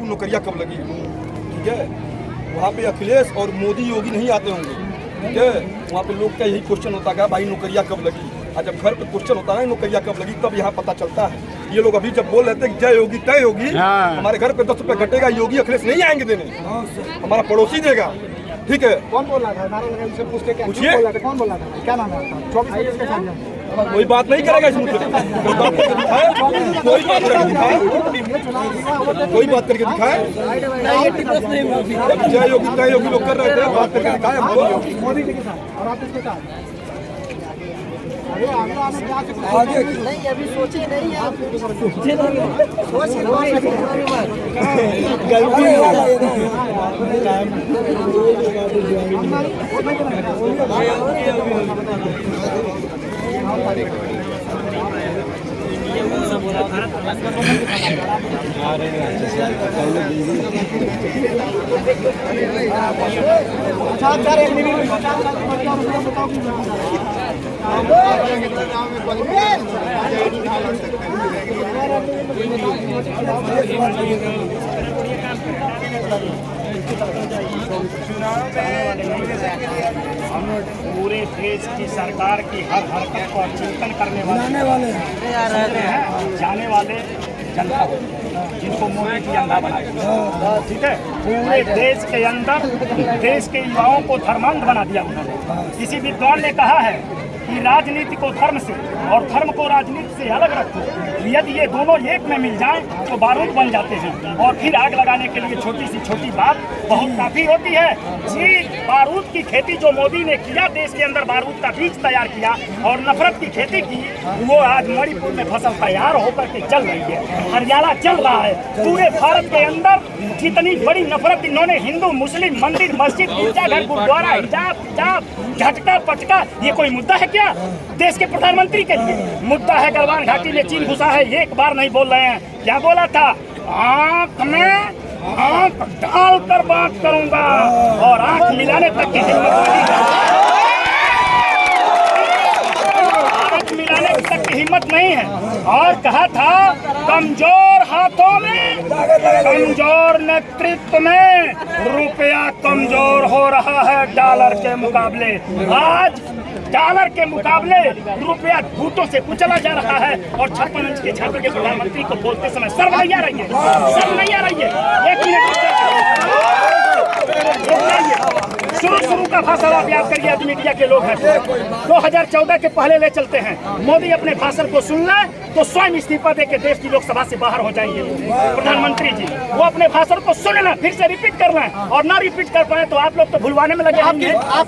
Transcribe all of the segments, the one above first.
को नौकरियाँ कब लगी, ठीक है। वहाँ पे अखिलेश और मोदी योगी नहीं आते होंगे, ठीक है। वहाँ पे लोग का यही क्वेश्चन होता है भाई नौकरियाँ कब लगी। आज जब घर पे क्वेश्चन होता है ना नौकरियाँ कब लगी, तब यहाँ पता चलता है। ये लोग अभी जब बोल रहे थे कि जय योगी तय योगी, हमारे घर पे 10 रुपये घटेगा, योगी अखिलेश नहीं आएंगे देने, हमारा पड़ोसी देगा, ठीक है। कौन बोल रहा था? नारा लगा से पूछ के क्या पूछिए, कौन बोल रहा था? क्या नाम है आपका? 24 के साथ कोई बात नहीं करेगा इस मुद्दे पे, कोई बात करके दिखाए, कोई बात करके दिखाए। जय योगी तय योगी लोग कर रहे थे, बात करके दिखाए हमको। मोदी जी के साथ और आप इसके साथ आगे नहीं, अभी सोचे नहीं है, पूरे देश की सरकार की हर हरकत को चिंतन करने वाले जाने वाले जनता जिनको मोदी की अंधा बनाई, ठीक है। पूरे देश के अंदर देश के युवाओं को धर्मांध बना दिया उन्होंने। किसी विद्वान ने कहा है कि राजनीति को धर्म से और धर्म को राजनीति से अलग रखो। यदि ये दोनों एक में मिल जाएं तो बारूद बन जाते हैं और फिर आग लगाने के लिए छोटी सी छोटी बात बहुत काफी होती है। जी, बारूद की खेती जो मोदी ने किया, देश के अंदर बारूद का बीज तैयार किया और नफरत की खेती की, वो आज मणिपुर में फसल तैयार होकर के चल रही है, हरियाणा चल रहा है। पूरे भारत के अंदर जितनी बड़ी नफरत इन्होंने हिंदू मुस्लिम मंदिर मस्जिद गिरजाघर गुरुद्वारा हिजाब झटका पटका, ये कोई मुद्दा है क्या देश के प्रधानमंत्री के लिए? मुद्दा है गलवान घाटी में चीन घुसा है, एक बार नहीं बोल रहे हैं। क्या बोला था? आंख में आंख डालकर बात करूंगा और आंख मिलाने तक की हिम्मत नहीं है। और कहा था कमजोर हाथों में कमजोर नेतृत्व में रुपया कमजोर हो रहा है डॉलर के मुकाबले। आज डॉलर के मुकाबले रुपया घूटों से कुचला जा रहा है और 56 इंच के छात्र के प्रधानमंत्री को बोलते समय शर्म नहीं आ रही है, शर्म नहीं आ रही है। एक मिनट शुरू का भाषण आप याद करिए, आज मीडिया के लोग हैं 2014 के पहले ले चलते हैं। मोदी अपने भाषण को सुन ले तो स्वयं इस्तीफा दे के देश की लोकसभा से बाहर हो जाएंगे प्रधानमंत्री जी। वो अपने भाषण को सुन लें, फिर से रिपीट कर लें और ना रिपीट कर पाए तो आप लोग तो भुलवाने में लगे होंगे, आप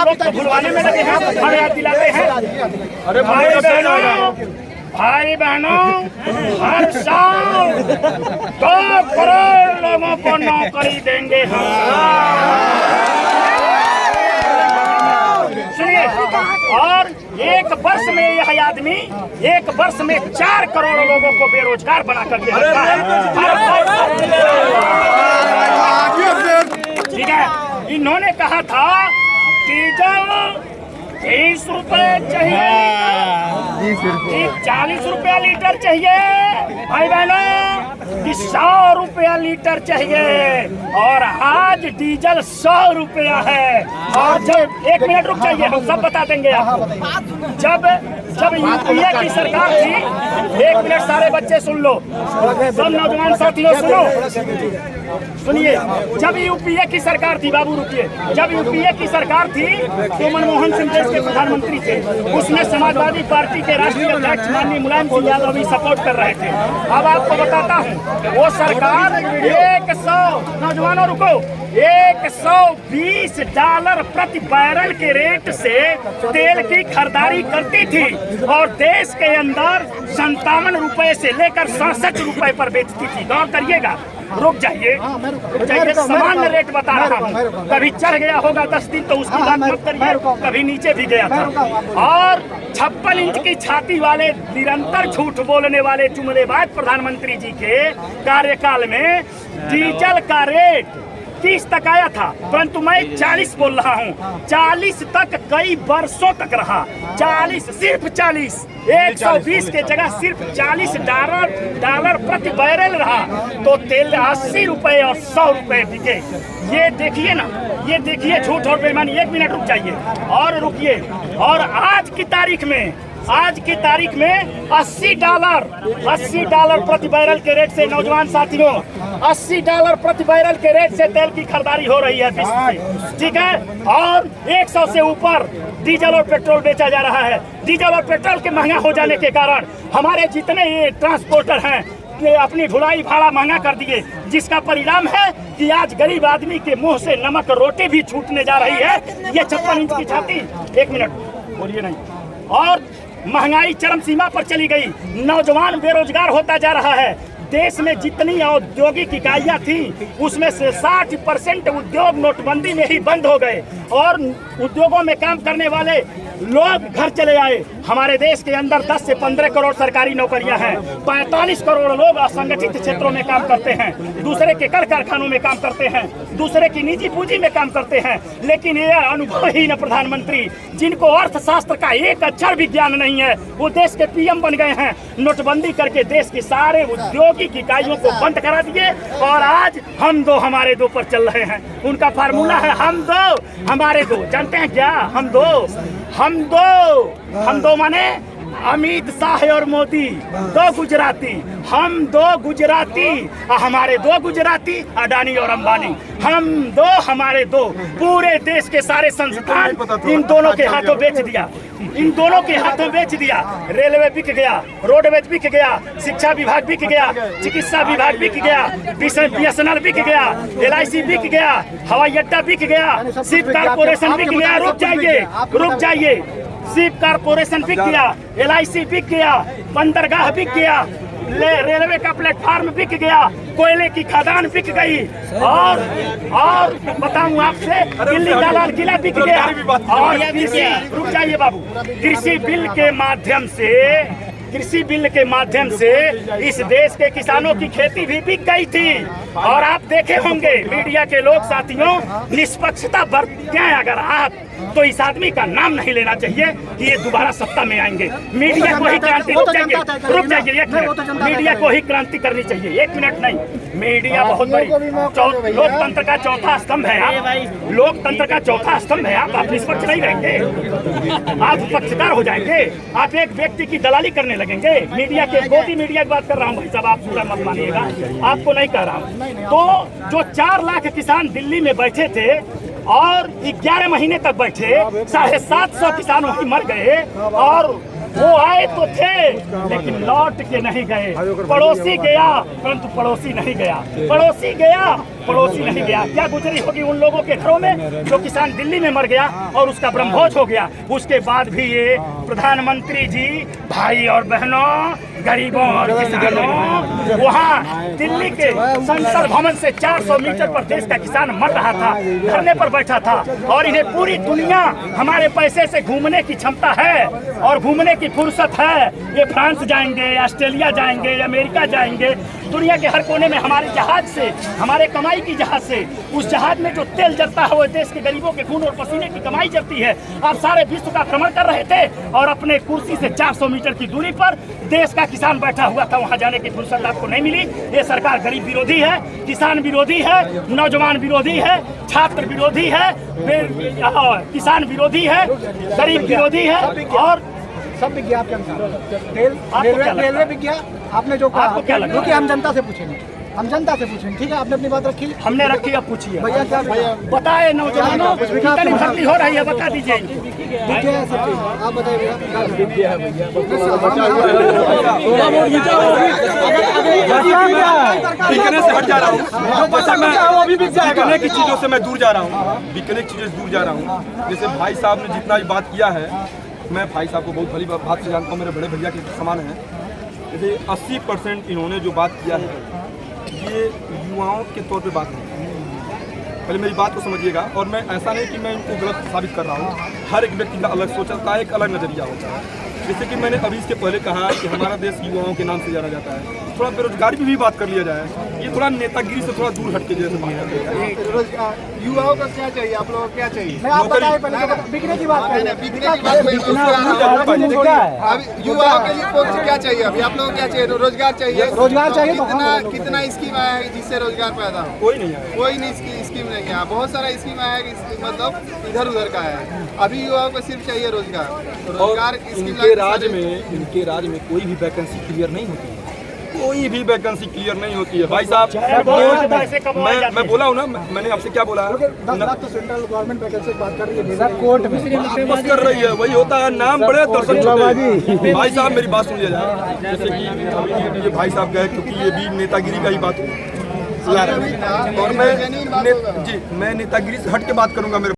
लोग तो भुलवाने में लगे हैं, हमें याद दिलाते हैं। अरे भाई बहनों, हर साल 2 करोड़ लोगों को नौकरी देंगे हम। सुनिए, और एक वर्ष में यह आदमी 4 करोड़ लोगों को बेरोजगार बना करके रखा है। ठीक है, इन्होंने कहा था डीजल 30 रुपए चाहिए, 40 रुपया लीटर चाहिए भाई बहनों, 100 रुपया लीटर चाहिए और आज डीजल 100 रुपया है। और जब 1 मिनट रुक जाइए, हम सब बता देंगे आपको। जब यूपीए की सरकार थी, 1 मिनट सारे बच्चे सुन लो, सब नौजवान साथियों सुनो, सुनिए। जब यूपीए की सरकार थी, बाबू रुकिए, जब यूपीए की सरकार थी तो मनमोहन सिंह देश के प्रधानमंत्री थे, उसमें समाजवादी पार्टी के राष्ट्रीय अध्यक्ष माननीय मुलायम सिंह यादव भी सपोर्ट कर रहे थे। अब आपको बताता हूँ, वो सरकार 100 नौजवानों रुको, $120 प्रति बैरल के रेट से तेल की खरीदारी करती थी और देश के अंदर 57 रुपए से लेकर 67 रुपए पर बेचती थी। गौर करिएगा, रुक जाइए, सामान्य रेट बता रहा हूँ। कभी चढ़ गया होगा 10 दिन तो उसकी बात मत करिए, कभी नीचे भी गया था। और 56 इंच की छाती वाले निरंतर झूठ बोलने वाले जुमलेबाज प्रधानमंत्री जी के कार्यकाल में डीजल का रेट 30 तक आया था, परंतु मैं 40 बोल रहा हूँ। 40 तक कई वर्षों तक रहा। 40 सिर्फ 40, 120 के जगह सिर्फ 40 डॉलर प्रति बैरल रहा, तो तेल 80 रुपए और 100 रुपए बिके। ये देखिए ना, ये देखिए झूठ और बेईमानी। 1 मिनट रुक जाइए और रुकिए। और आज की तारीख में 80 डॉलर प्रति बैरल के रेट से, नौजवान साथियों, 80 डॉलर प्रति बैरल के रेट से तेल की खरीदारी हो रही है विश्व से, ठीक है। और 100 से ऊपर डीजल और पेट्रोल बेचा जा रहा है। डीजल और पेट्रोल के महंगा हो जाने के कारण हमारे जितने ये ट्रांसपोर्टर हैं अपनी ढुलाई भाड़ा महंगा कर दिए, जिसका परिणाम है कि आज गरीब आदमी के मुंह से नमक रोटी भी छूटने जा रही है। ये 56 इंच की छाती, 1 मिनट बोलिए नहीं। और महंगाई चरम सीमा पर चली गई, नौजवान बेरोजगार होता जा रहा है। देश में जितनी औद्योगिक इकाइयां थी उसमें से 60% उद्योग नोटबंदी में ही बंद हो गए और उद्योगों में काम करने वाले लोग घर चले आए। हमारे देश के अंदर 10 से 15 करोड़ सरकारी नौकरियां हैं। 45 करोड़ लोग असंगठित क्षेत्रों में काम करते हैं, दूसरे के कल कारखानों में काम करते हैं, दूसरे की निजी पूंजी में काम करते हैं। लेकिन ये अनुभवहीन प्रधानमंत्री, जिनको अर्थशास्त्र का एक अक्षर भी ज्ञान नहीं है, वो देश के पीएम बन गए हैं। नोटबंदी करके देश के सारे औद्योगिक इकाइयों को बंद करा दिए और आज हम दो हमारे दो पर चल रहे हैं। उनका फार्मूला है हम दो हमारे दो। जानते हैं क्या? हम दो माने अमित शाह और मोदी, 2 गुजराती। हम 2 गुजराती, हमारे 2 गुजराती, अडानी और अंबानी। हम 2 हमारे 2, पूरे देश के सारे संस्थान इन दोनों के हाथों बेच दिया। इन दोनों के हाथों बेच दिया। रेलवे बिक गया, रोडवेज बिक गया, शिक्षा विभाग बिक गया, चिकित्सा विभाग बिक गया, BSNL बिक गया, LIC बिक गया, हवाई अड्डा बिक गया, शिप कारपोरेशन बिक गया। रुक जाइए। शिप कारपोरेशन बिक गया, LIC बिक गया, बंदरगाह बिक गया, रेलवे का प्लेटफार्म बिक गया, कोयले की खदान बिक गई। और बताऊं आपसे, दिल्ली का लाल किला बिक गया। और रुक जाइए बाबू, कृषि बिल के माध्यम से इस देश के किसानों की खेती भी बिक गई थी। और आप देखे होंगे मीडिया के लोग साथियों, निष्पक्षता बरतें अगर आप, तो इस आदमी का नाम नहीं लेना चाहिए कि ये दोबारा सत्ता में आएंगे। मीडिया को ही क्रांति, रुक जाइए 1 मिनट, मीडिया को ही क्रांति करनी चाहिए। 1 मिनट नहीं, मीडिया बहुत बड़ी लोकतंत्र का चौथा स्तंभ है। आप लोकतंत्र का चौथा स्तंभ है। आप निष्पक्ष नहीं रहेंगे, आप पक्षकार हो जाएंगे, आप एक व्यक्ति की दलाली करने लगेंगे। मीडिया के गोदी मीडिया की बात कर रहा हूँ भाई साहब, आप पूरा मत मानिएगा, आपको नहीं कह रहा हूँ। तो जो 4 लाख किसान दिल्ली में बैठे थे और 11 महीने तक बैठे, 750 किसान वहीं मर गए और वो आए तो थे लेकिन लौट के नहीं गए। पड़ोसी गया परंतु पड़ोसी नहीं गया, पड़ोसी गया पड़ोसी नहीं गया। क्या गुजरी होगी उन लोगों के घरों में जो किसान दिल्ली में मर गया और उसका ब्रह्मभोज हो गया। उसके बाद भी ये प्रधानमंत्री जी, भाई और बहनों, गरीबों और किसानों, वहाँ दिल्ली के संसद भवन से 400 मीटर पर देश का किसान मर रहा था, धरने पर बैठा था। और इन्हें पूरी दुनिया हमारे पैसे से घूमने की क्षमता है और घूमने की फुर्सत है। ये फ्रांस जाएंगे, ऑस्ट्रेलिया जाएंगे, अमेरिका जाएंगे, दुनिया के हर कोने में हमारे जहाज से, हमारे कमाई की जहाज से, उस जहाज में जो तेल जलता है वो देश के गरीबों के खून और पसीने की कमाई जलती है। आप सारे विश्व का भ्रमण कर रहे थे और अपने कुर्सी से 400 मीटर की दूरी पर देश का किसान बैठा हुआ था, वहां जाने की फुर्सत आपको नहीं मिली। ये सरकार गरीब विरोधी है, किसान विरोधी है, नौजवान विरोधी है, छात्र विरोधी है, किसान विरोधी है, गरीब विरोधी है। और सब बिक गया आपके अनुसार। रेलवे बिक गया। आपने जो कहा, आपको क्या लगा? क्योंकि हम जनता से पूछेंगे, हम जनता से पूछेंगे। ठीक है, आपने अपनी बात रखी, हमने रखी, अब पूछिए भैया क्या बताए नौजवानों कितनी भर्ती हो रही है, बता दीजिए। आप बताइए भैया। बिकने से हट जा रहा हूँ, बिकने की चीजों से मैं दूर जा रहा हूँ, बिकने की चीजों से दूर जा रहा हूँ। जैसे भाई साहब ने जितना भी बात किया है, मैं भाई साहब को बहुत भली बात से जानता हूँ, मेरे बड़े भैया के समान हैं। जैसे 80% इन्होंने जो बात किया है ये युवाओं के तौर पे बात है। पहले मेरी बात को समझिएगा, और मैं ऐसा नहीं कि मैं इनको गलत साबित कर रहा हूँ। हर एक व्यक्ति का अलग सोच होता है, एक अलग नज़रिया होता है। जैसे कि मैंने अभी इसके पहले कहा कि हमारा देश युवाओं के नाम से जाना जाता है। थोड़ा बेरोजगारी की भी बात कर लिया जाए, ये थोड़ा नेतागिरी से थोड़ा दूर हटके जैसे बात करते हैं। युवाओं को क्या चाहिए, आप लोगों को क्या चाहिए? मैं आप बताइए पहले, बिकने की बात करें। बिकने की बात नहीं, अभी युवाओं के लिए कौन सी क्या चाहिए? अभी आप लोगों को क्या चाहिए? रोजगार चाहिए। रोजगार चाहिए। कितना स्कीम आया है जिससे रोजगार पैदा हो? कोई नहीं है, कोई नहीं स्कीम नहीं है। बहुत सारा स्कीम आया है, मतलब इधर उधर का है। अभी युवाओं को सिर्फ चाहिए रोजगार। रोजगार इनके राज्य में कोई भी वैकेंसी क्लियर नहीं होती है, कोई भी वैकेंसी क्लियर नहीं होती है भाई साहब। मैं बोला हूँ ना, मैंने आपसे क्या बोला है, तो सेंट्रल गवर्नमेंट वैकेंसी की बात कर रही है कोर्ट में, बस कर रही है, वही होता है। नाम बड़े दर्शन छोटे। भाई साहब मेरी बात सुनिए जाए, जैसे कि अभी ये भाई साहब गए, क्योंकि ये भी नेतागिरी का ही बात हुई। और मैं नेतागिरी से हट के बात करूंगा। मेरे